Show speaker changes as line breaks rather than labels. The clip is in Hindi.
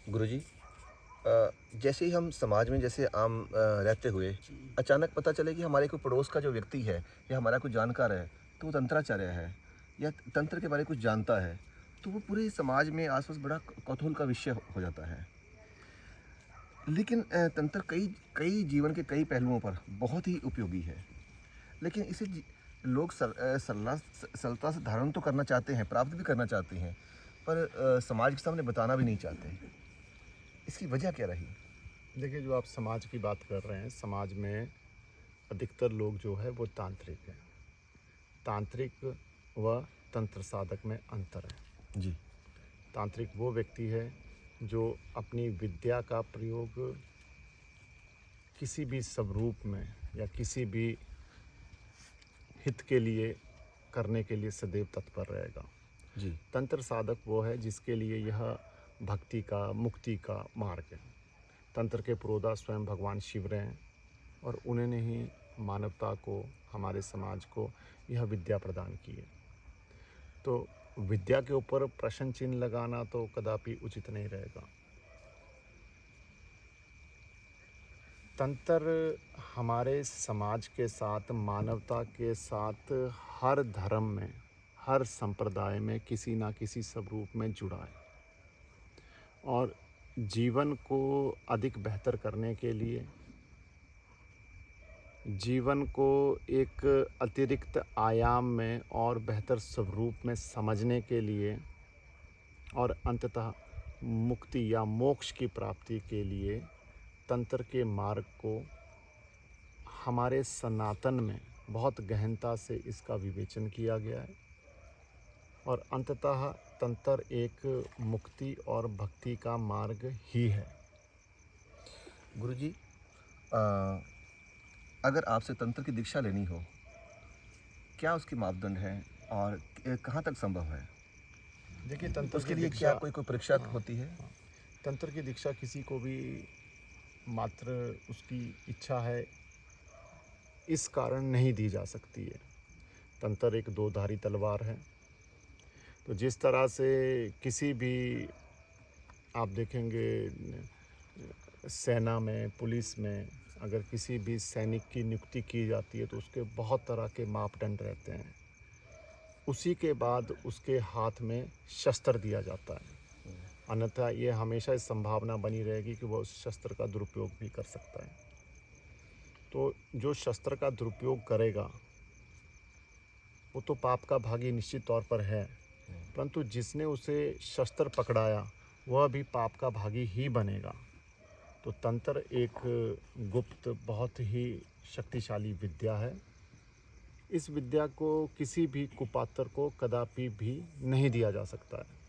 गुरुजी, जैसे ही हम समाज में जैसे आम रहते हुए अचानक पता चले कि हमारे कोई पड़ोस का जो व्यक्ति है या हमारा कोई जानकार है, तो वो तंत्राचार्य है या तंत्र के बारे में कुछ जानता है, तो वो पूरे समाज में आसपास बड़ा कौतूहल का विषय हो जाता है। लेकिन तंत्र कई कई जीवन के कई पहलुओं पर बहुत ही उपयोगी है। लेकिन इसे लोग सरलता से धारण तो करना चाहते हैं, प्राप्त भी करना चाहते हैं, पर समाज के सामने बताना भी नहीं चाहते। इसकी वजह क्या रही?
देखिए, जो आप समाज की बात कर रहे हैं, समाज में अधिकतर लोग जो है वो तांत्रिक हैं। तांत्रिक व तंत्र साधक में अंतर है।
जी।
तांत्रिक वो व्यक्ति है जो अपनी विद्या का प्रयोग किसी भी स्वरूप में या किसी भी हित के लिए करने के लिए सदैव तत्पर रहेगा।
जी।
तंत्र साधक वो है जिसके लिए यह भक्ति का, मुक्ति का मार्ग है। तंत्र के पुरोधा स्वयं भगवान शिव रहे हैं और उन्होंने ही मानवता को, हमारे समाज को यह विद्या प्रदान की है। तो विद्या के ऊपर प्रश्न चिन्ह लगाना तो कदापि उचित नहीं रहेगा। तंत्र हमारे समाज के साथ, मानवता के साथ हर धर्म में, हर संप्रदाय में किसी ना किसी स्वरूप में जुड़ा है और जीवन को अधिक बेहतर करने के लिए, जीवन को एक अतिरिक्त आयाम में और बेहतर स्वरूप में समझने के लिए और अंततः मुक्ति या मोक्ष की प्राप्ति के लिए तंत्र के मार्ग को हमारे सनातन में बहुत गहनता से इसका विवेचन किया गया है और अंततः तंत्र एक मुक्ति और भक्ति का मार्ग ही है।
गुरुजी, अ, अगर आपसे तंत्र की दीक्षा लेनी हो, क्या उसके मापदंड हैं और कहाँ तक संभव है?
देखिए, तंत्र
उसके
की
लिए क्या
दीक्षा,
कोई कोई परीक्षा
हाँ,
होती है?
हाँ, तंत्र की दीक्षा किसी को भी मात्र उसकी इच्छा है इस कारण नहीं दी जा सकती है। तंत्र एक दो-धारी तलवार है। तो जिस तरह से किसी भी, आप देखेंगे सेना में, पुलिस में, अगर किसी भी सैनिक की नियुक्ति की जाती है तो उसके बहुत तरह के मापदंड रहते हैं। उसी के बाद उसके हाथ में शस्त्र दिया जाता है, अन्यथा ये हमेशा इस संभावना बनी रहेगी कि वह उस शस्त्र का दुरुपयोग भी कर सकता है। तो जो शस्त्र का दुरुपयोग करेगा वो तो पाप का भागी निश्चित तौर पर है, परंतु जिसने उसे शस्त्र पकड़ाया वह भी पाप का भागी ही बनेगा। तो तंत्र एक गुप्त, बहुत ही शक्तिशाली विद्या है। इस विद्या को किसी भी कुपात्र को कदापि भी नहीं दिया जा सकता है।